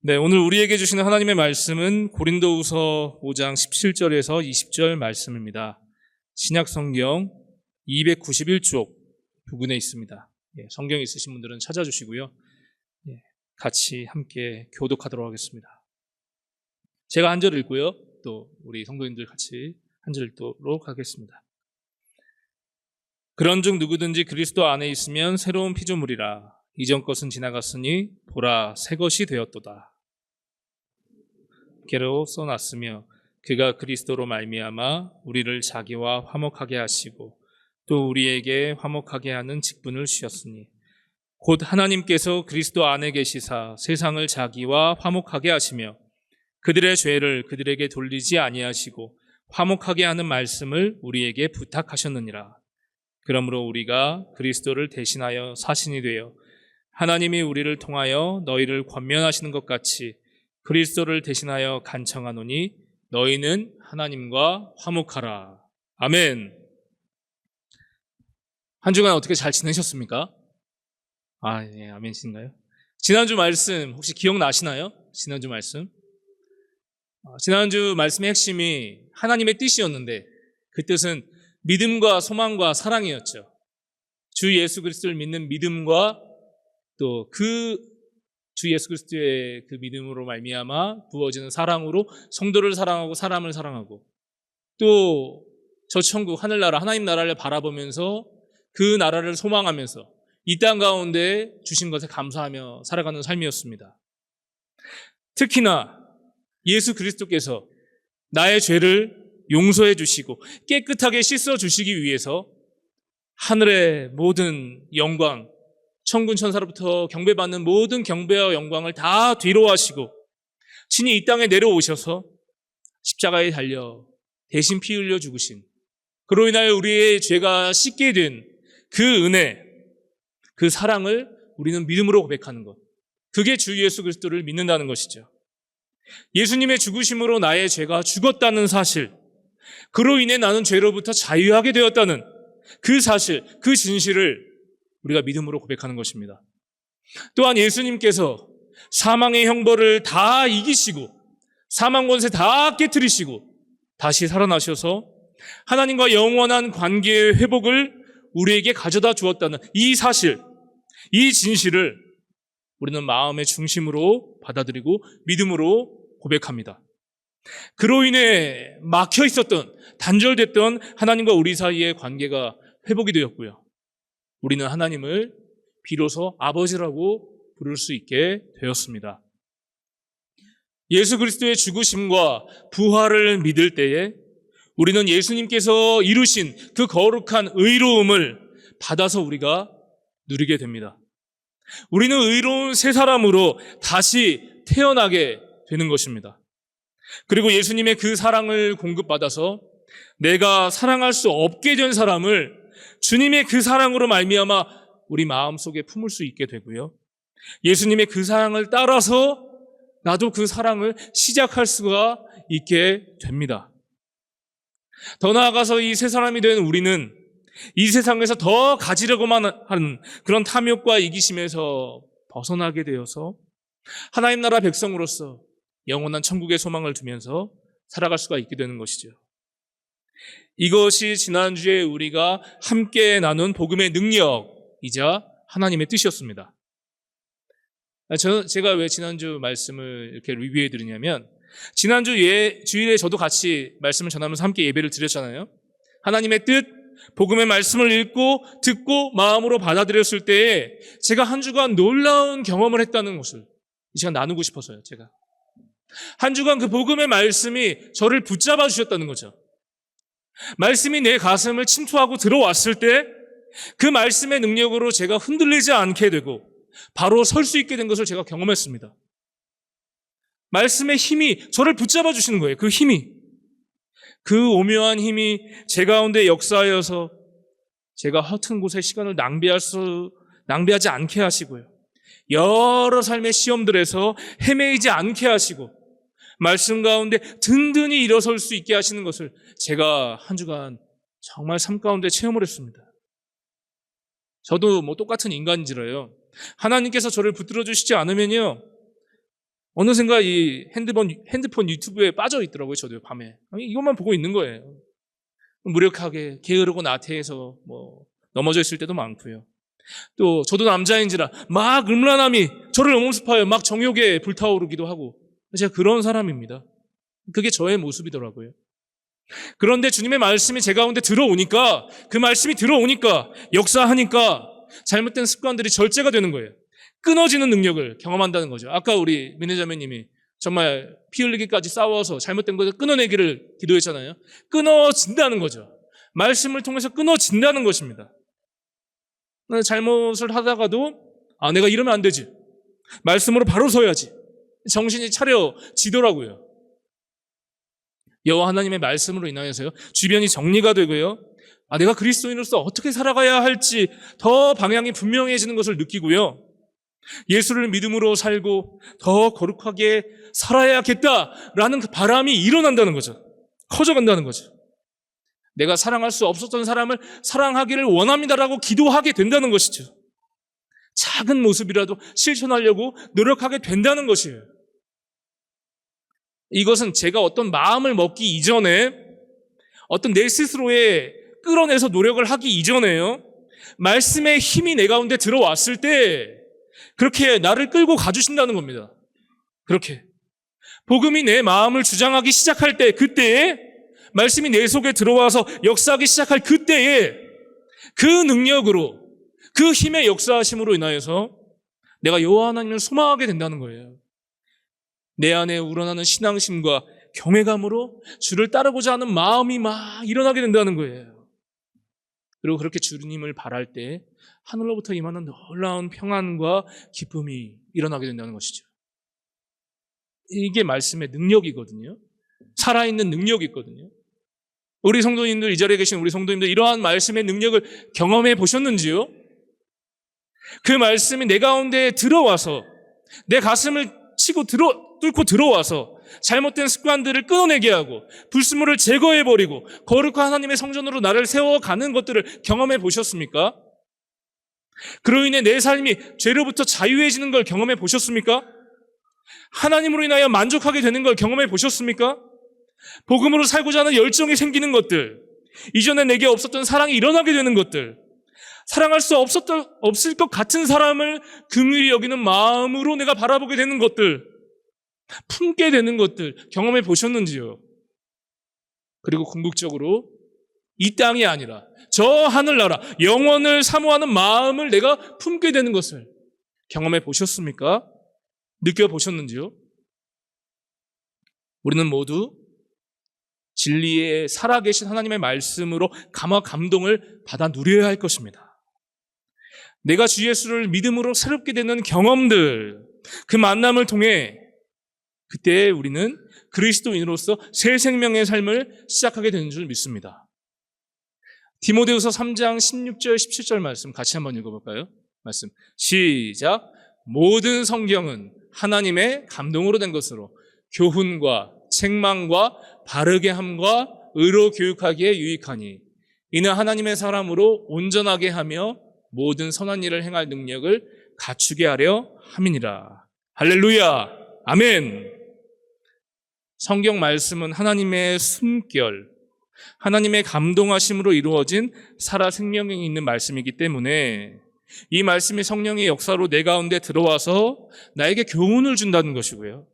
네, 오늘 우리에게 주시는 하나님의 말씀은 고린도후서 5장 17절에서 20절 말씀입니다. 신약성경 291쪽 부근에 있습니다. 성경 있으신 분들은 찾아주시고요. 같이 함께 교독하도록 하겠습니다. 제가 한 절 읽고요. 또 우리 성도님들 같이 한 절 읽도록 하겠습니다. 그런즉 누구든지 그리스도 안에 있으면 새로운 피조물이라. 이전 것은 지나갔으니 보라 새 것이 되었도다. 개로 써놨으며 그가 그리스도로 말미암아 우리를 자기와 화목하게 하시고 또 우리에게 화목하게 하는 직분을 주셨으니 곧 하나님께서 그리스도 안에 계시사 세상을 자기와 화목하게 하시며 그들의 죄를 그들에게 돌리지 아니하시고 화목하게 하는 말씀을 우리에게 부탁하셨느니라. 그러므로 우리가 그리스도를 대신하여 사신이 되어 하나님이 우리를 통하여 너희를 권면하시는 것 같이 그리스도를 대신하여 간청하노니 너희는 하나님과 화목하라. 아멘. 한 주간 어떻게 잘 지내셨습니까? 예, 아멘이신가요? 지난주 말씀 혹시 기억나시나요? 지난주 말씀? 지난주 말씀의 핵심이 하나님의 뜻이었는데 그 뜻은 믿음과 소망과 사랑이었죠. 주 예수 그리스도를 믿는 믿음과 또 주 예수 그리스도의 그 믿음으로 말미암아 부어지는 사랑으로 성도를 사랑하고 사람을 사랑하고 또 저 천국 하늘나라 하나님 나라를 바라보면서 그 나라를 소망하면서 이 땅 가운데 주신 것에 감사하며 살아가는 삶이었습니다. 특히나 예수 그리스도께서 나의 죄를 용서해 주시고 깨끗하게 씻어 주시기 위해서 하늘의 모든 영광, 천군 천사로부터 경배받는 모든 경배와 영광을 다 뒤로 하시고 친히 이 땅에 내려오셔서 십자가에 달려 대신 피 흘려 죽으신, 그로 인하여 우리의 죄가 씻게 된 그 은혜, 그 사랑을 우리는 믿음으로 고백하는 것, 그게 주 예수 그리스도를 믿는다는 것이죠. 예수님의 죽으심으로 나의 죄가 죽었다는 사실, 그로 인해 나는 죄로부터 자유하게 되었다는 그 사실, 그 진실을 우리가 믿음으로 고백하는 것입니다. 또한 예수님께서 사망의 형벌을 다 이기시고 사망 권세 다 깨트리시고 다시 살아나셔서 하나님과 영원한 관계의 회복을 우리에게 가져다 주었다는 이 사실, 이 진실을 우리는 마음의 중심으로 받아들이고 믿음으로 고백합니다. 그로 인해 막혀 있었던, 단절됐던 하나님과 우리 사이의 관계가 회복이 되었고요. 우리는 하나님을 비로소 아버지라고 부를 수 있게 되었습니다. 예수 그리스도의 죽으심과 부활을 믿을 때에 우리는 예수님께서 이루신 그 거룩한 의로움을 받아서 우리가 누리게 됩니다. 우리는 의로운 새 사람으로 다시 태어나게 되는 것입니다. 그리고 예수님의 그 사랑을 공급받아서 내가 사랑할 수 없게 된 사람을 주님의 그 사랑으로 말미암아 우리 마음속에 품을 수 있게 되고요. 예수님의 그 사랑을 따라서 나도 그 사랑을 시작할 수가 있게 됩니다. 더 나아가서 이 새 사람이 된 우리는 이 세상에서 더 가지려고만 하는 그런 탐욕과 이기심에서 벗어나게 되어서 하나님 나라 백성으로서 영원한 천국의 소망을 두면서 살아갈 수가 있게 되는 것이죠. 이것이 지난주에 우리가 함께 나눈 복음의 능력이자 하나님의 뜻이었습니다. 제가 왜 지난주 말씀을 이렇게 리뷰해 드리냐면 지난주 주일에 저도 같이 말씀을 전하면서 함께 예배를 드렸잖아요. 하나님의 뜻, 복음의 말씀을 읽고 듣고 마음으로 받아들였을 때에 제가 한 주간 놀라운 경험을 했다는 것을 이 시간 나누고 싶어서요. 제가 한 주간 그 복음의 말씀이 저를 붙잡아 주셨다는 거죠. 말씀이 내 가슴을 침투하고 들어왔을 때 그 말씀의 능력으로 제가 흔들리지 않게 되고 바로 설 수 있게 된 것을 제가 경험했습니다. 말씀의 힘이 저를 붙잡아 주시는 거예요. 그 힘이. 그 오묘한 힘이 제 가운데 역사하여서 제가 허튼 곳에 시간을 낭비하지 않게 하시고요. 여러 삶의 시험들에서 헤매이지 않게 하시고 말씀 가운데 든든히 일어설 수 있게 하시는 것을 제가 한 주간 정말 삶 가운데 체험을 했습니다. 저도 똑같은 인간인지라요. 하나님께서 저를 붙들어 주시지 않으면요, 어느샌가 이 핸드폰 유튜브에 빠져 있더라고요. 저도 밤에. 이것만 보고 있는 거예요. 무력하게 게으르고 나태해서 넘어져 있을 때도 많고요. 또 저도 남자인지라 막 음란함이 저를 엄습하여 막 정욕에 불타오르기도 하고, 제가 그런 사람입니다. 그게 저의 모습이더라고요. 그런데 주님의 말씀이 제 가운데 들어오니까, 그 말씀이 들어오니까, 역사하니까 잘못된 습관들이 절제가 되는 거예요. 끊어지는 능력을 경험한다는 거죠. 아까 우리 민혜자매님이 정말 피 흘리기까지 싸워서 잘못된 것을 끊어내기를 기도했잖아요. 끊어진다는 거죠. 말씀을 통해서 끊어진다는 것입니다. 잘못을 하다가도 내가 이러면 안 되지. 말씀으로 바로 서야지. 정신이 차려지더라고요. 여호와 하나님의 말씀으로 인하여서요, 주변이 정리가 되고요, 내가 그리스도인으로서 어떻게 살아가야 할지 더 방향이 분명해지는 것을 느끼고요, 예수를 믿음으로 살고 더 거룩하게 살아야겠다라는 그 바람이 일어난다는 거죠. 커져간다는 거죠. 내가 사랑할 수 없었던 사람을 사랑하기를 원합니다라고 기도하게 된다는 것이죠. 작은 모습이라도 실천하려고 노력하게 된다는 것이에요. 이것은 제가 어떤 마음을 먹기 이전에, 어떤 내 스스로에 끌어내서 노력을 하기 이전에요, 말씀의 힘이 내 가운데 들어왔을 때 그렇게 나를 끌고 가주신다는 겁니다. 그렇게 복음이 내 마음을 주장하기 시작할 때, 그때에 말씀이 내 속에 들어와서 역사하기 시작할 그때에 그 능력으로, 그 힘의 역사하심으로 인하여서 내가 여호와 하나님을 소망하게 된다는 거예요. 내 안에 우러나는 신앙심과 경외감으로 주를 따르고자 하는 마음이 막 일어나게 된다는 거예요. 그리고 그렇게 주님을 바랄 때 하늘로부터 임하는 놀라운 평안과 기쁨이 일어나게 된다는 것이죠. 이게 말씀의 능력이거든요. 살아있는 능력이 있거든요. 우리 성도님들, 이 자리에 계신 우리 성도님들, 이러한 말씀의 능력을 경험해 보셨는지요? 그 말씀이 내 가운데 들어와서, 내 가슴을 치고 뚫고 들어와서 잘못된 습관들을 끊어내게 하고 불순물을 제거해버리고 거룩한 하나님의 성전으로 나를 세워가는 것들을 경험해 보셨습니까? 그로 인해 내 삶이 죄로부터 자유해지는 걸 경험해 보셨습니까? 하나님으로 인하여 만족하게 되는 걸 경험해 보셨습니까? 복음으로 살고자 하는 열정이 생기는 것들, 이전에 내게 없었던 사랑이 일어나게 되는 것들, 사랑할 수 없을 것 같은 사람을 긍휼히 여기는 마음으로 내가 바라보게 되는 것들, 품게 되는 것들 경험해 보셨는지요? 그리고 궁극적으로 이 땅이 아니라 저 하늘나라 영원을 사모하는 마음을 내가 품게 되는 것을 경험해 보셨습니까? 느껴보셨는지요? 우리는 모두 진리에 살아계신 하나님의 말씀으로 감화 감동을 받아 누려야 할 것입니다. 내가 주 예수를 믿음으로 새롭게 되는 경험들, 그 만남을 통해 그때 우리는 그리스도인으로서 새 생명의 삶을 시작하게 되는 줄 믿습니다. 디모데후서 3장 16절 17절 말씀 같이 한번 읽어볼까요? 말씀 시작. 모든 성경은 하나님의 감동으로 된 것으로 교훈과 책망과 바르게 함과 의로 교육하기에 유익하니 이는 하나님의 사람으로 온전하게 하며 모든 선한 일을 행할 능력을 갖추게 하려 함이니라. 할렐루야. 아멘. 성경 말씀은 하나님의 숨결, 하나님의 감동하심으로 이루어진 살아 생명이 있는 말씀이기 때문에 이 말씀이 성령의 역사로 내 가운데 들어와서 나에게 교훈을 준다는 것이고요,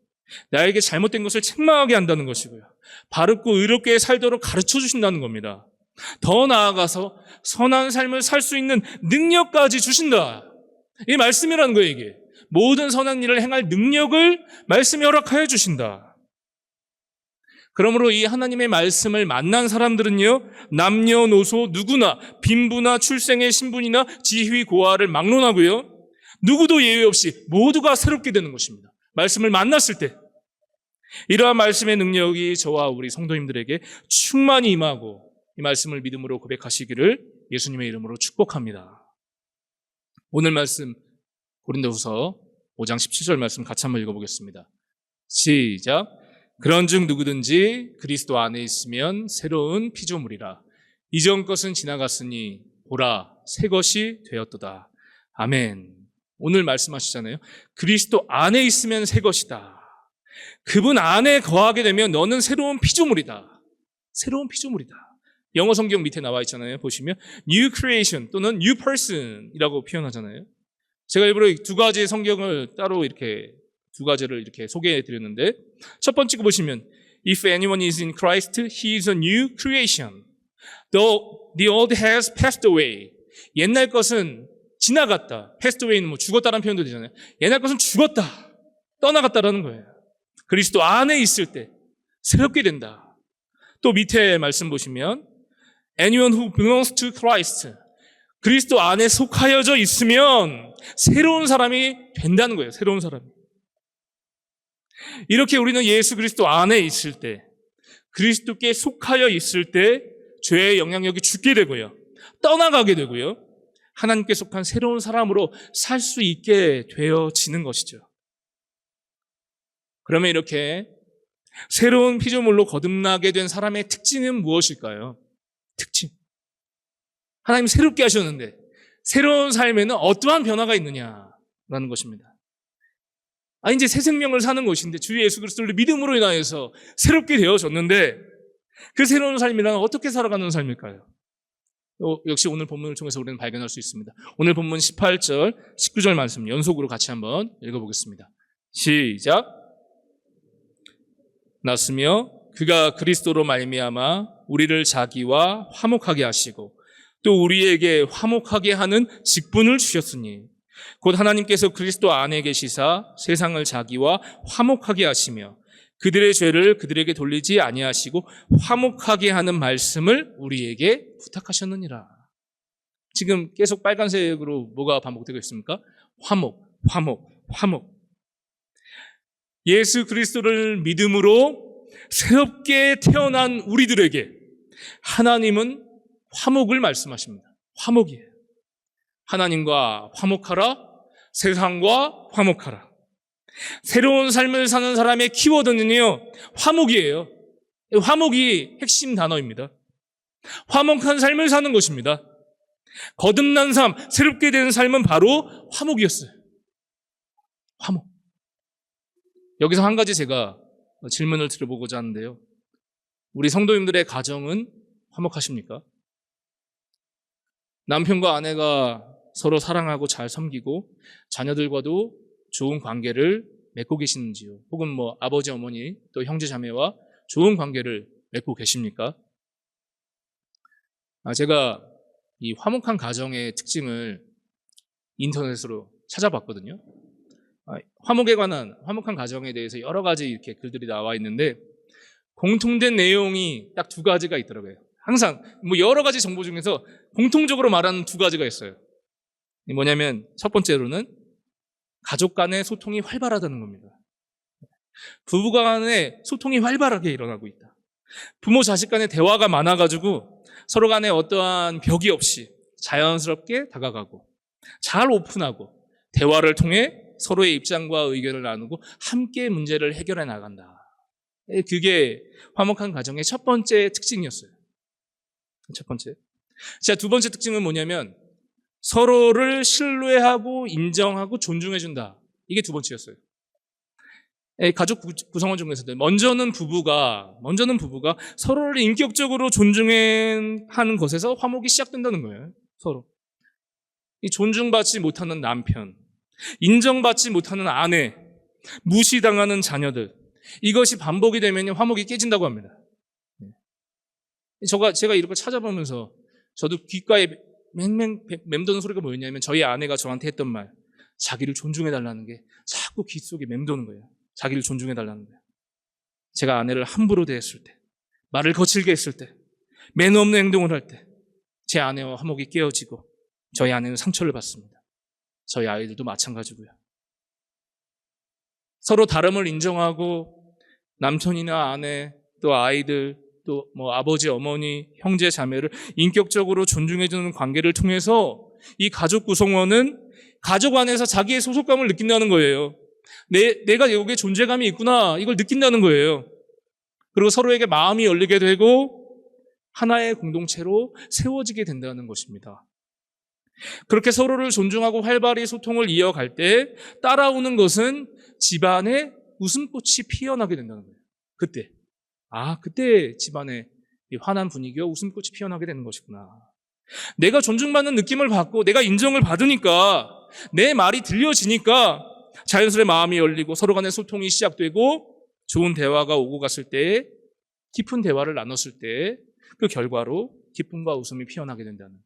나에게 잘못된 것을 책망하게 한다는 것이고요, 바르고 의롭게 살도록 가르쳐 주신다는 겁니다. 더 나아가서 선한 삶을 살 수 있는 능력까지 주신다. 이 말씀이라는 거예요. 이게 모든 선한 일을 행할 능력을 말씀이 허락하여 주신다. 그러므로 이 하나님의 말씀을 만난 사람들은요, 남녀노소 누구나 빈부나 출생의 신분이나 지위 고하를 막론하고요, 누구도 예외 없이 모두가 새롭게 되는 것입니다. 말씀을 만났을 때 이러한 말씀의 능력이 저와 우리 성도님들에게 충만히 임하고 이 말씀을 믿음으로 고백하시기를 예수님의 이름으로 축복합니다. 오늘 말씀 고린도후서 5장 17절 말씀 같이 한번 읽어보겠습니다. 시작. 그런즉 누구든지 그리스도 안에 있으면 새로운 피조물이라. 이전 것은 지나갔으니 보라 새 것이 되었도다. 아멘. 오늘 말씀하시잖아요. 그리스도 안에 있으면 새 것이다. 그분 안에 거하게 되면 너는 새로운 피조물이다. 새로운 피조물이다. 영어 성경 밑에 나와 있잖아요. 보시면 New Creation 또는 New Person이라고 표현하잖아요. 제가 일부러 두 가지 성경을 따로 이렇게 두 가지를 이렇게 소개해 드렸는데 첫 번째 거 보시면 If anyone is in Christ, he is a new creation. The old has passed away. 옛날 것은 지나갔다. passed away는 뭐 죽었다라는 표현도 되잖아요. 옛날 것은 죽었다. 떠나갔다라는 거예요. 그리스도 안에 있을 때 새롭게 된다. 또 밑에 말씀 보시면 Anyone who belongs to Christ. 그리스도 안에 속하여져 있으면 새로운 사람이 된다는 거예요. 새로운 사람이. 이렇게 우리는 예수 그리스도 안에 있을 때, 그리스도께 속하여 있을 때 죄의 영향력이 죽게 되고요. 떠나가게 되고요. 하나님께 속한 새로운 사람으로 살 수 있게 되어지는 것이죠. 그러면 이렇게 새로운 피조물로 거듭나게 된 사람의 특징은 무엇일까요? 특징. 하나님 새롭게 하셨는데 새로운 삶에는 어떠한 변화가 있느냐라는 것입니다. 이제 새 생명을 사는 것인데 주 예수 그리스도를 믿음으로 인하여서 새롭게 되어졌는데 그 새로운 삶이란 어떻게 살아가는 삶일까요? 역시 오늘 본문을 통해서 우리는 발견할 수 있습니다. 오늘 본문 18절, 19절 말씀 연속으로 같이 한번 읽어보겠습니다. 시작. 났으며 그가 그리스도로 말미암아 우리를 자기와 화목하게 하시고 또 우리에게 화목하게 하는 직분을 주셨으니 곧 하나님께서 그리스도 안에 계시사 세상을 자기와 화목하게 하시며 그들의 죄를 그들에게 돌리지 아니하시고 화목하게 하는 말씀을 우리에게 부탁하셨느니라. 지금 계속 빨간색으로 뭐가 반복되고 있습니까? 화목, 화목, 화목. 예수 그리스도를 믿음으로 새롭게 태어난 우리들에게 하나님은 화목을 말씀하십니다. 화목이에요. 하나님과 화목하라, 세상과 화목하라. 새로운 삶을 사는 사람의 키워드는요, 화목이에요. 화목이 핵심 단어입니다. 화목한 삶을 사는 것입니다. 거듭난 삶, 새롭게 된 삶은 바로 화목이었어요. 화목. 여기서 한 가지 제가 질문을 드려보고자 하는데요. 우리 성도님들의 가정은 화목하십니까? 남편과 아내가 서로 사랑하고 잘 섬기고 자녀들과도 좋은 관계를 맺고 계시는지요? 혹은 아버지, 어머니, 또 형제, 자매와 좋은 관계를 맺고 계십니까? 제가 이 화목한 가정의 특징을 인터넷으로 찾아봤거든요. 화목에 관한, 화목한 가정에 대해서 여러 가지 이렇게 글들이 나와 있는데 공통된 내용이 딱 두 가지가 있더라고요. 항상 여러 가지 정보 중에서 공통적으로 말하는 두 가지가 있어요. 뭐냐면 첫 번째로는 가족 간의 소통이 활발하다는 겁니다. 부부 간의 소통이 활발하게 일어나고 있다. 부모 자식 간의 대화가 많아가지고 서로 간에 어떠한 벽이 없이 자연스럽게 다가가고 잘 오픈하고 대화를 통해 서로의 입장과 의견을 나누고 함께 문제를 해결해 나간다. 그게 화목한 가정의 첫 번째 특징이었어요. 첫 번째. 자, 두 번째 특징은 뭐냐면 서로를 신뢰하고 인정하고 존중해준다. 이게 두 번째였어요. 가족 구성원 중에서도 먼저는 부부가 서로를 인격적으로 존중하는 것에서 화목이 시작된다는 거예요. 서로. 이 존중받지 못하는 남편, 인정받지 못하는 아내, 무시당하는 자녀들, 이것이 반복이 되면 화목이 깨진다고 합니다. 제가 이렇게 찾아보면서 저도 귓가에 맹맹 맴도는 소리가 뭐였냐면 저희 아내가 저한테 했던 말, 자기를 존중해달라는 게 자꾸 귀 속에 맴도는 거예요. 자기를 존중해달라는 거예요. 제가 아내를 함부로 대했을 때, 말을 거칠게 했을 때, 매너 없는 행동을 할 때 제 아내와 화목이 깨어지고 저희 아내는 상처를 받습니다. 저희 아이들도 마찬가지고요. 서로 다름을 인정하고 남편이나 아내, 또 아이들, 또 아버지, 어머니, 형제, 자매를 인격적으로 존중해주는 관계를 통해서 이 가족 구성원은 가족 안에서 자기의 소속감을 느낀다는 거예요. 내가 여기에 존재감이 있구나, 이걸 느낀다는 거예요. 그리고 서로에게 마음이 열리게 되고 하나의 공동체로 세워지게 된다는 것입니다. 그렇게 서로를 존중하고 활발히 소통을 이어갈 때 따라오는 것은 집안의 웃음꽃이 피어나게 된다는 거예요. 그때. 그때 집안에 이 환한 분위기와 웃음꽃이 피어나게 되는 것이구나. 내가 존중받는 느낌을 받고 내가 인정을 받으니까 내 말이 들려지니까 자연스레 마음이 열리고 서로 간의 소통이 시작되고 좋은 대화가 오고 갔을 때 깊은 대화를 나눴을 때 그 결과로 기쁨과 웃음이 피어나게 된다는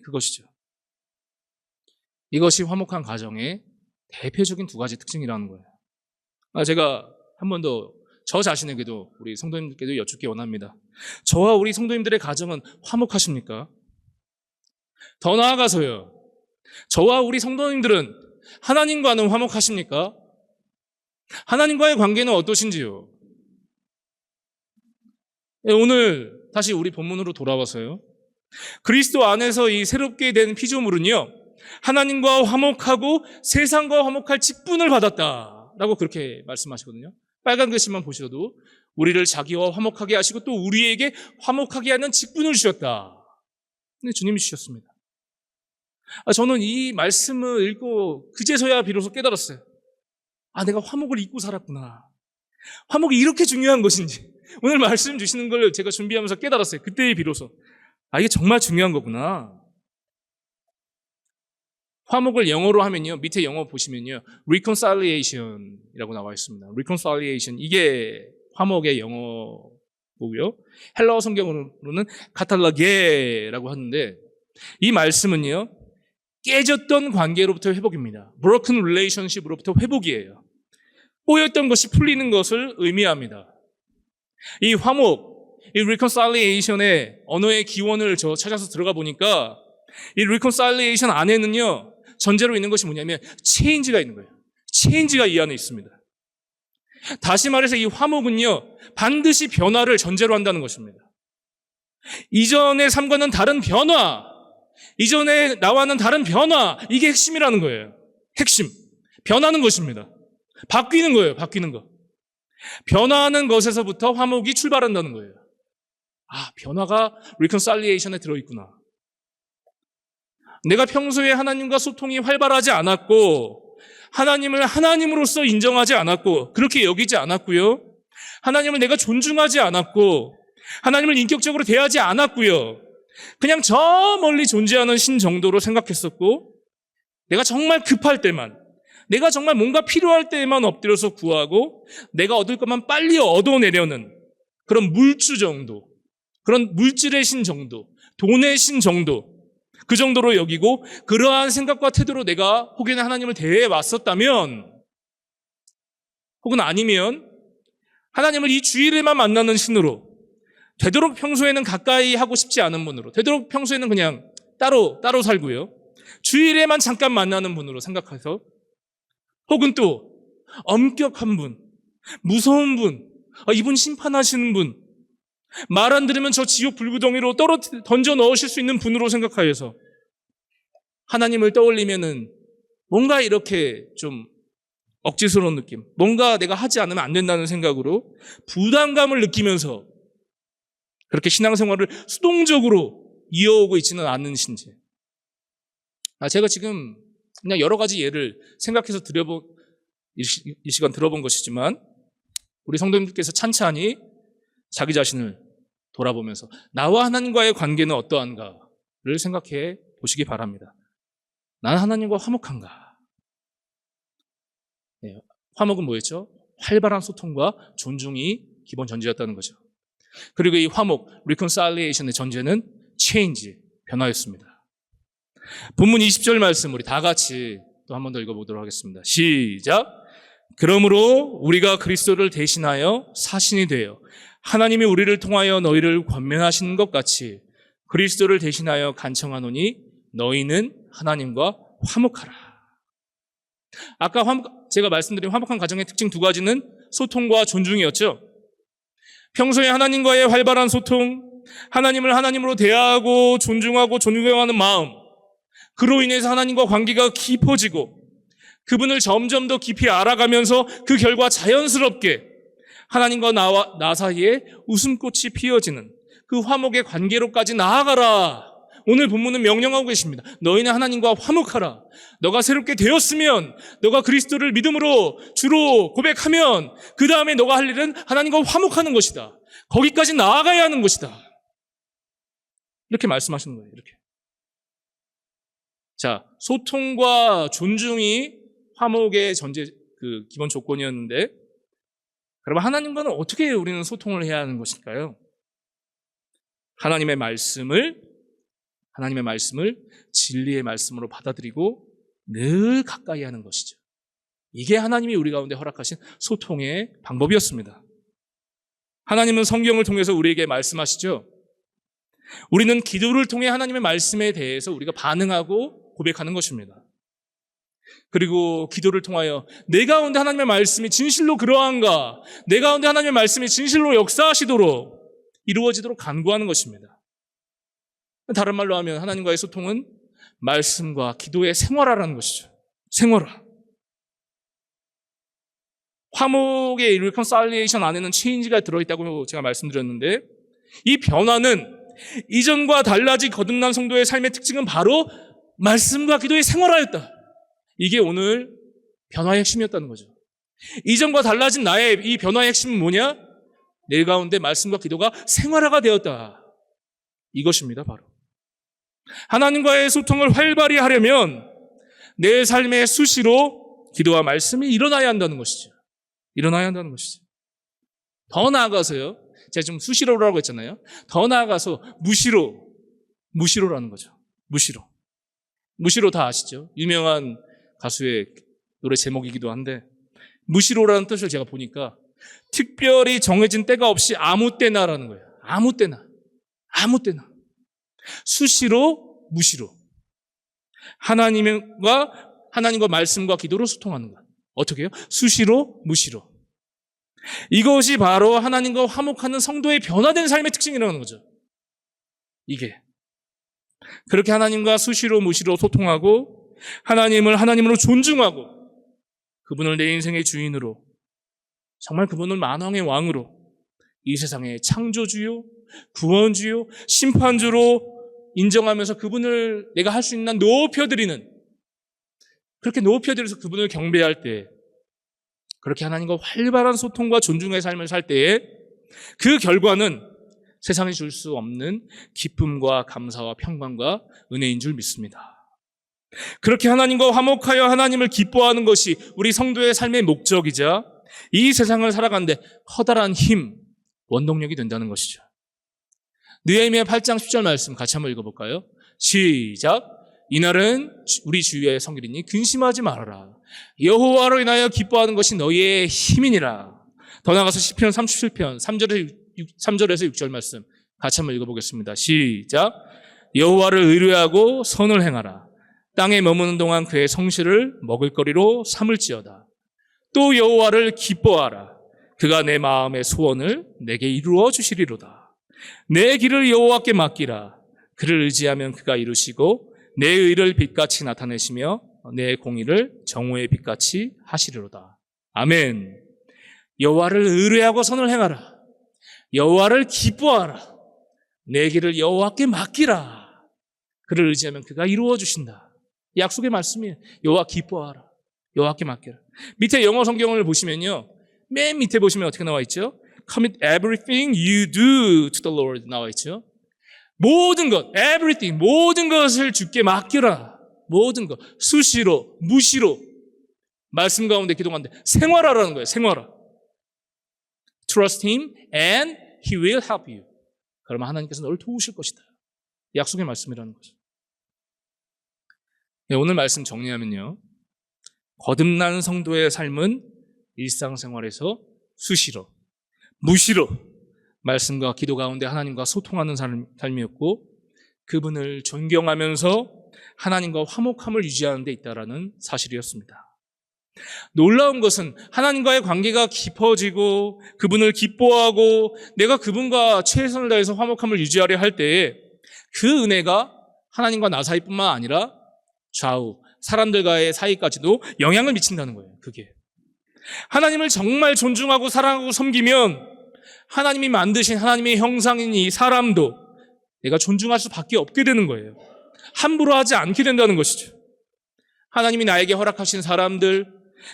그것이죠. 이것이 화목한 가정의 대표적인 두 가지 특징이라는 거예요. 제가 한 번 더 저 자신에게도 우리 성도님들께도 여쭙기 원합니다. 저와 우리 성도님들의 가정은 화목하십니까? 더 나아가서요. 저와 우리 성도님들은 하나님과는 화목하십니까? 하나님과의 관계는 어떠신지요? 오늘 다시 우리 본문으로 돌아와서요. 그리스도 안에서 이 새롭게 된 피조물은요. 하나님과 화목하고 세상과 화목할 직분을 받았다라고 그렇게 말씀하시거든요. 빨간 글씨만 보셔도 우리를 자기와 화목하게 하시고 또 우리에게 화목하게 하는 직분을 주셨다. 네, 주님이 주셨습니다. 저는 이 말씀을 읽고 그제서야 비로소 깨달았어요. 내가 화목을 잊고 살았구나. 화목이 이렇게 중요한 것인지 오늘 말씀 주시는 걸 제가 준비하면서 깨달았어요. 그때 비로소 이게 정말 중요한 거구나. 화목을 영어로 하면요, 밑에 영어 보시면요, reconciliation이라고 나와 있습니다. reconciliation, 이게 화목의 영어고요. 헬라어 성경으로는 카탈라게라고 하는데, 이 말씀은요, 깨졌던 관계로부터 회복입니다. broken relationship으로부터 회복이에요. 꼬였던 것이 풀리는 것을 의미합니다. 이 화목, 이 reconciliation의 언어의 기원을 저 찾아서 들어가 보니까, 이 reconciliation 안에는요, 전제로 있는 것이 뭐냐면 change가 있는 거예요. change가 이 안에 있습니다. 다시 말해서 이 화목은요, 반드시 변화를 전제로 한다는 것입니다. 이전의 삶과는 다른 변화, 이전에 나와는 다른 변화, 이게 핵심이라는 거예요. 핵심. 변하는 것입니다. 바뀌는 거예요. 바뀌는 거. 변화하는 것에서부터 화목이 출발한다는 거예요. 변화가 reconciliation에 들어있구나. 내가 평소에 하나님과 소통이 활발하지 않았고 하나님을 하나님으로서 인정하지 않았고 그렇게 여기지 않았고요. 하나님을 내가 존중하지 않았고 하나님을 인격적으로 대하지 않았고요. 그냥 저 멀리 존재하는 신 정도로 생각했었고 내가 정말 급할 때만 내가 정말 뭔가 필요할 때만 엎드려서 구하고 내가 얻을 것만 빨리 얻어내려는 그런 물주 정도, 그런 물질의 신 정도, 돈의 신 정도, 그 정도로 여기고 그러한 생각과 태도로 내가 혹여나 하나님을 대해 왔었다면 혹은 아니면 하나님을 이 주일에만 만나는 신으로 되도록 평소에는 가까이 하고 싶지 않은 분으로 되도록 평소에는 그냥 따로 살고요. 주일에만 잠깐 만나는 분으로 생각해서 혹은 또 엄격한 분, 무서운 분, 이분 심판하시는 분, 말 안 들으면 저 지옥 불구덩이로 던져 넣으실 수 있는 분으로 생각하여서 하나님을 떠올리면은 뭔가 이렇게 좀 억지스러운 느낌, 뭔가 내가 하지 않으면 안 된다는 생각으로 부담감을 느끼면서 그렇게 신앙생활을 수동적으로 이어오고 있지는 않으신지. 제가 지금 그냥 여러 가지 예를 생각해서 이 시간 들어본 것이지만 우리 성도님들께서 찬찬히 자기 자신을 돌아보면서 나와 하나님과의 관계는 어떠한가를 생각해 보시기 바랍니다. 나는 하나님과 화목한가? 네, 화목은 뭐였죠? 활발한 소통과 존중이 기본 전제였다는 거죠. 그리고 이 화목, reconciliation의 전제는 change, 변화였습니다. 본문 20절 말씀 우리 다 같이 또 한 번 더 읽어보도록 하겠습니다. 시작! 그러므로 우리가 그리스도를 대신하여 사신이 되어 하나님이 우리를 통하여 너희를 권면하시는 것 같이 그리스도를 대신하여 간청하노니 너희는 하나님과 화목하라. 아까 제가 말씀드린 화목한 가정의 특징 두 가지는 소통과 존중이었죠. 평소에 하나님과의 활발한 소통, 하나님을 하나님으로 대하고 존중하고 존경하는 마음, 그로 인해서 하나님과 관계가 깊어지고 그분을 점점 더 깊이 알아가면서 그 결과 자연스럽게 하나님과 나 사이에 웃음꽃이 피어지는 그 화목의 관계로까지 나아가라. 오늘 본문은 명령하고 계십니다. 너희는 하나님과 화목하라. 너가 새롭게 되었으면, 너가 그리스도를 믿음으로 주로 고백하면 그 다음에 너가 할 일은 하나님과 화목하는 것이다. 거기까지 나아가야 하는 것이다. 이렇게 말씀하시는 거예요. 이렇게. 자, 소통과 존중이 화목의 기본 조건이었는데, 그럼 하나님과는 어떻게 우리는 소통을 해야 하는 것일까요? 하나님의 말씀을 진리의 말씀으로 받아들이고 늘 가까이 하는 것이죠. 이게 하나님이 우리 가운데 허락하신 소통의 방법이었습니다. 하나님은 성경을 통해서 우리에게 말씀하시죠. 우리는 기도를 통해 하나님의 말씀에 대해서 우리가 반응하고 고백하는 것입니다. 그리고 기도를 통하여 내 가운데 하나님의 말씀이 진실로 그러한가, 내 가운데 하나님의 말씀이 진실로 역사하시도록 이루어지도록 간구하는 것입니다. 다른 말로 하면 하나님과의 소통은 말씀과 기도의 생활화라는 것이죠. 생활화. 화목의 reconciliation 안에는 체인지가 들어있다고 제가 말씀드렸는데, 이 변화는 이전과 달라진 거듭난 성도의 삶의 특징은 바로 말씀과 기도의 생활화였다. 이게 오늘 변화의 핵심이었다는 거죠. 이전과 달라진 나의 이 변화의 핵심은 뭐냐? 내 가운데 말씀과 기도가 생활화가 되었다. 이것입니다, 바로. 하나님과의 소통을 활발히 하려면 내 삶에 수시로 기도와 말씀이 일어나야 한다는 것이죠. 일어나야 한다는 것이죠. 더 나아가서요. 제가 지금 수시로라고 했잖아요. 더 나아가서 무시로라는 거죠. 무시로 다 아시죠? 유명한 가수의 노래 제목이기도 한데, 무시로라는 뜻을 제가 보니까 특별히 정해진 때가 없이 아무 때나라는 거예요. 아무 때나. 수시로, 무시로. 하나님과 말씀과 기도로 소통하는 것. 어떻게 해요? 수시로, 무시로. 이것이 바로 하나님과 화목하는 성도의 변화된 삶의 특징이라는 거죠. 이게. 그렇게 하나님과 수시로, 무시로 소통하고 하나님을 하나님으로 존중하고 그분을 내 인생의 주인으로, 정말 그분을 만왕의 왕으로, 이 세상의 창조주요, 구원주요, 심판주로 인정하면서 그분을 내가 할 수 있는 한 그렇게 높여드려서 그분을 경배할 때, 그렇게 하나님과 활발한 소통과 존중의 삶을 살 때에 그 결과는 세상이 줄 수 없는 기쁨과 감사와 평강과 은혜인 줄 믿습니다. 그렇게 하나님과 화목하여 하나님을 기뻐하는 것이 우리 성도의 삶의 목적이자 이 세상을 살아가는데 커다란 힘, 원동력이 된다는 것이죠. 느헤미야 8장 10절 말씀 같이 한번 읽어볼까요? 시작. 이날은 우리 주의 성길이니 근심하지 말아라. 여호와로 인하여 기뻐하는 것이 너희의 힘이니라. 더 나아가서 시편 37편 3절에서 6절 말씀 같이 한번 읽어보겠습니다. 시작. 여호와를 의뢰하고 선을 행하라. 땅에 머무는 동안 그의 성실을 먹을거리로 삼을지어다. 또 여호와를 기뻐하라. 그가 내 마음의 소원을 내게 이루어 주시리로다. 내 길을 여호와께 맡기라. 그를 의지하면 그가 이루시고 내 의를 빛같이 나타내시며 내 공의를 정오의 빛같이 하시리로다. 아멘. 여호와를 의뢰하고 선을 행하라. 여호와를 기뻐하라. 내 길을 여호와께 맡기라. 그를 의지하면 그가 이루어 주신다. 약속의 말씀이에요. 여호와 기뻐하라. 여호와께 맡겨라. 밑에 영어 성경을 보시면요, 맨 밑에 보시면 어떻게 나와 있죠? Commit everything you do to the Lord 나와 있죠. 모든 것, everything, 모든 것을 주께 맡겨라. 모든 것, 수시로, 무시로 말씀 가운데 기도하는데 생활하라는 거예요. 생활화. Trust Him and He will help you. 그러면 하나님께서 너를 도우실 것이다. 약속의 말씀이라는 거죠. 네, 오늘 말씀 정리하면요, 거듭난 성도의 삶은 일상생활에서 수시로, 무시로 말씀과 기도 가운데 하나님과 소통하는 삶이었고, 그분을 존경하면서 하나님과 화목함을 유지하는 데 있다라는 사실이었습니다. 놀라운 것은 하나님과의 관계가 깊어지고 그분을 기뻐하고 내가 그분과 최선을 다해서 화목함을 유지하려 할 때에 그 은혜가 하나님과 나 사이뿐만 아니라 좌우 사람들과의 사이까지도 영향을 미친다는 거예요. 그게 하나님을 정말 존중하고 사랑하고 섬기면 하나님이 만드신 하나님의 형상인 이 사람도 내가 존중할 수밖에 없게 되는 거예요. 함부로 하지 않게 된다는 것이죠. 하나님이 나에게 허락하신 사람들,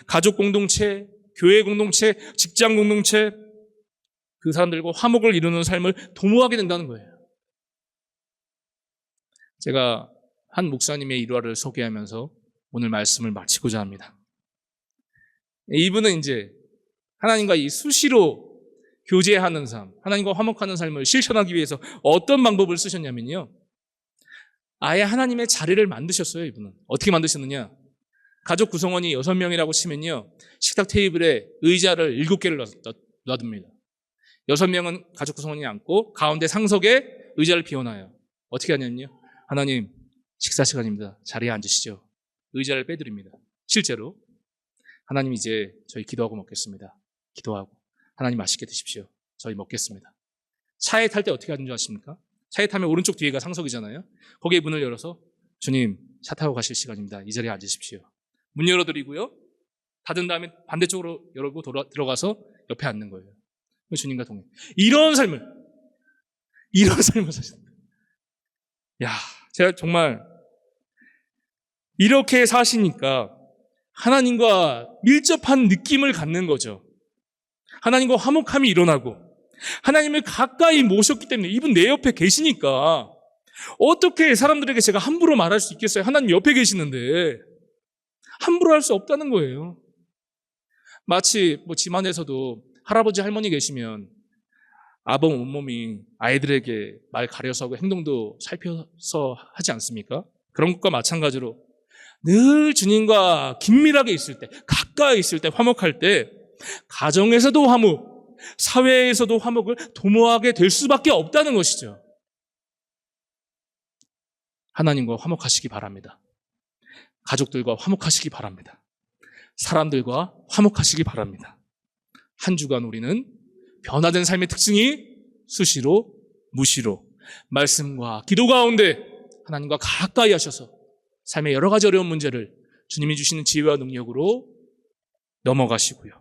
가족 공동체, 교회 공동체, 직장 공동체, 그 사람들과 화목을 이루는 삶을 도모하게 된다는 거예요. 제가 한 목사님의 일화를 소개하면서 오늘 말씀을 마치고자 합니다. 이분은 이제 하나님과 이 수시로 교제하는 삶, 하나님과 화목하는 삶을 실천하기 위해서 어떤 방법을 쓰셨냐면요. 아예 하나님의 자리를 만드셨어요, 이분은. 어떻게 만드셨느냐? 가족 구성원이 6명이라고 치면요. 식탁 테이블에 의자를 7개를 놔둡니다. 6명은 가족 구성원이 앉고 가운데 상석에 의자를 비워놔요. 어떻게 하냐면요. 하나님, 식사 시간입니다. 자리에 앉으시죠. 의자를 빼드립니다. 실제로. 하나님 이제 저희 기도하고 먹겠습니다. 기도하고. 하나님 맛있게 드십시오. 저희 먹겠습니다. 차에 탈 때 어떻게 하는 줄 아십니까? 차에 타면 오른쪽 뒤에가 상석이잖아요. 거기에 문을 열어서 주님, 차 타고 가실 시간입니다. 이 자리에 앉으십시오. 문 열어드리고요. 닫은 다음에 반대쪽으로 열고 들어가서 옆에 앉는 거예요. 주님과 동행. 이런 삶을 사십니다. 야, 제가 정말 이렇게 사시니까 하나님과 밀접한 느낌을 갖는 거죠. 하나님과 화목함이 일어나고 하나님을 가까이 모셨기 때문에 이분 내 옆에 계시니까 어떻게 사람들에게 제가 함부로 말할 수 있겠어요? 하나님 옆에 계시는데 함부로 할 수 없다는 거예요. 마치 집안에서도 할아버지 할머니 계시면 아범 온몸이 아이들에게 말 가려서 하고 행동도 살펴서 하지 않습니까? 그런 것과 마찬가지로 늘 주님과 긴밀하게 있을 때, 가까이 있을 때, 화목할 때 가정에서도 화목, 사회에서도 화목을 도모하게 될 수밖에 없다는 것이죠. 하나님과 화목하시기 바랍니다. 가족들과 화목하시기 바랍니다. 사람들과 화목하시기 바랍니다. 한 주간 우리는 변화된 삶의 특징이 수시로, 무시로, 말씀과 기도 가운데 하나님과 가까이 하셔서 삶의 여러 가지 어려운 문제를 주님이 주시는 지혜와 능력으로 넘어가시고요.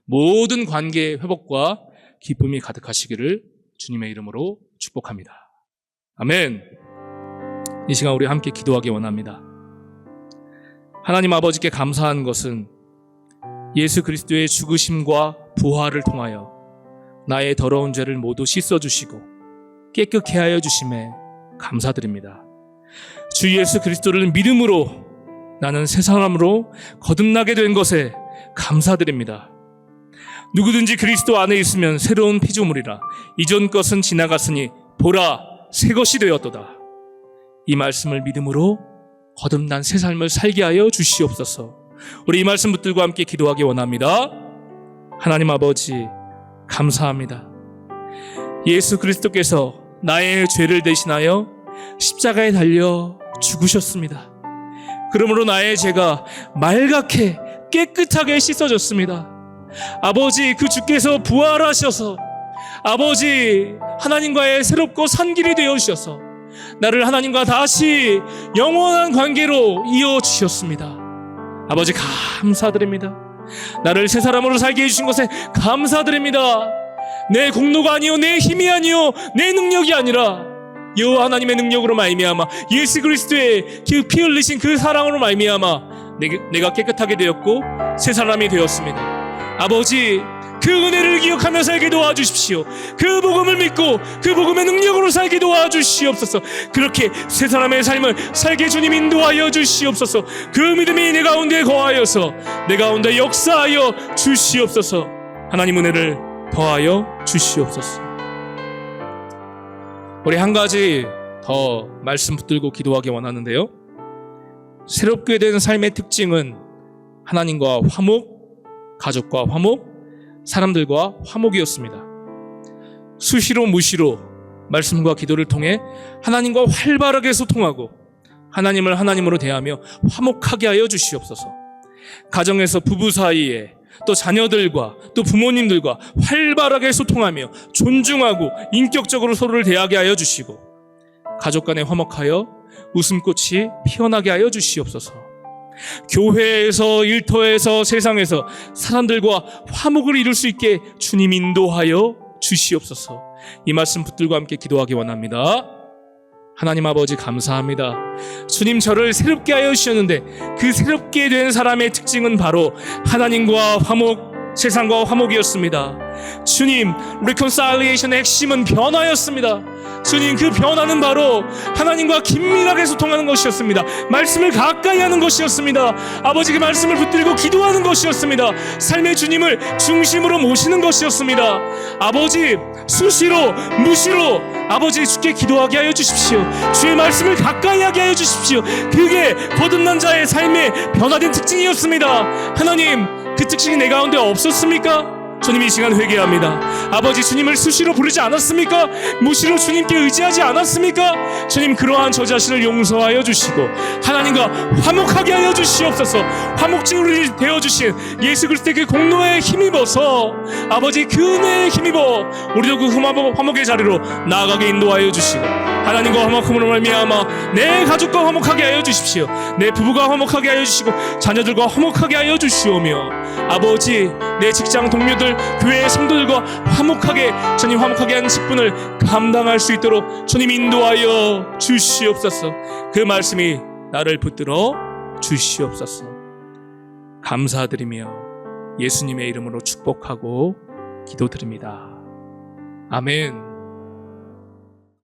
모든 관계의 회복과 기쁨이 가득하시기를 주님의 이름으로 축복합니다. 아멘. 이 시간 우리 함께 기도하기 원합니다. 하나님 아버지께 감사한 것은 예수 그리스도의 죽으심과 부활을 통하여 나의 더러운 죄를 모두 씻어주시고 깨끗게 하여 주심에 감사드립니다. 주 예수 그리스도를 믿음으로 나는 새 사람으로 거듭나게 된 것에 감사드립니다. 누구든지 그리스도 안에 있으면 새로운 피조물이라 이전 것은 지나갔으니 보라 새 것이 되었도다. 이 말씀을 믿음으로 거듭난 새 삶을 살게 하여 주시옵소서. 우리 이 말씀 붙들고 함께 기도하기 원합니다. 하나님 아버지 감사합니다. 예수 그리스도께서 나의 죄를 대신하여 십자가에 달려 죽으셨습니다. 그러므로 나의 죄가 맑게 깨끗하게 씻어졌습니다. 아버지 그 주께서 부활하셔서 아버지 하나님과의 새롭고 산 길이 되어주셔서 나를 하나님과 다시 영원한 관계로 이어주셨습니다. 아버지 감사드립니다. 나를 새 사람으로 살게 해주신 것에 감사드립니다. 내 공로가 아니요 내 힘이 아니요 내 능력이 아니라 여호와 하나님의 능력으로 말미암아 예수 그리스도의 그 피 흘리신 그 사랑으로 말미암아 내가 깨끗하게 되었고 새 사람이 되었습니다. 아버지 그 은혜를 기억하며 살게 도와주십시오. 그 복음을 믿고 그 복음의 능력으로 살게 도와주시옵소서. 그렇게 새 사람의 삶을 살게 주님 인도하여 주시옵소서. 그 믿음이 내 가운데 거하여서 내 가운데 역사하여 주시옵소서. 하나님 은혜를 더하여 주시옵소서. 우리 한 가지 더 말씀 붙들고 기도하기 원하는데요. 새롭게 된 삶의 특징은 하나님과 화목, 가족과 화목, 사람들과 화목이었습니다. 수시로 무시로 말씀과 기도를 통해 하나님과 활발하게 소통하고 하나님을 하나님으로 대하며 화목하게 하여 주시옵소서. 가정에서 부부 사이에 또 자녀들과 또 부모님들과 활발하게 소통하며 존중하고 인격적으로 서로를 대하게 하여 주시고 가족 간에 화목하여 웃음꽃이 피어나게 하여 주시옵소서. 교회에서 일터에서 세상에서 사람들과 화목을 이룰 수 있게 주님 인도하여 주시옵소서. 이 말씀 붙들고 함께 기도하기 원합니다. 하나님 아버지 감사합니다. 주님 저를 새롭게 하여 주셨는데 그 새롭게 된 사람의 특징은 바로 하나님과 세상과 화목이었습니다. 주님, 리콘사일리에이션의 핵심은 변화였습니다. 주님, 그 변화는 바로 하나님과 긴밀하게 소통하는 것이었습니다. 말씀을 가까이 하는 것이었습니다. 아버지 그 말씀을 붙들고 기도하는 것이었습니다. 삶의 주님을 중심으로 모시는 것이었습니다. 아버지, 수시로 무시로 아버지 주께 기도하게 하여 주십시오. 주의 말씀을 가까이 하게 하여 주십시오. 그게 거듭난 자의 삶의 변화된 특징이었습니다. 하나님, 그 특징이 내 가운데 없었습니까? 주님, 이 시간 회개합니다. 아버지, 주님을 수시로 부르지 않았습니까? 무시로 주님께 의지하지 않았습니까? 주님, 그러한 저 자신을 용서하여 주시고 하나님과 화목하게 하여 주시옵소서. 화목증으로 되어주신 예수 그리스도의 그 공로에 힘입어서 아버지 그 은혜에 힘입어 우리도 그 화목의 자리로 나아가게 인도하여 주시고 하나님과 화목함으로 말미암아 내 가족과 화목하게 하여 주십시오. 내 부부가 화목하게 하여 주시고 자녀들과 화목하게 하여 주시오며 아버지, 내 직장 동료들, 교회의 성도들과 화목하게, 주님 화목하게 하는 직분을 감당할 수 있도록 주님 인도하여 주시옵소서. 그 말씀이 나를 붙들어 주시옵소서. 감사드리며 예수님의 이름으로 축복하고 기도드립니다. 아멘.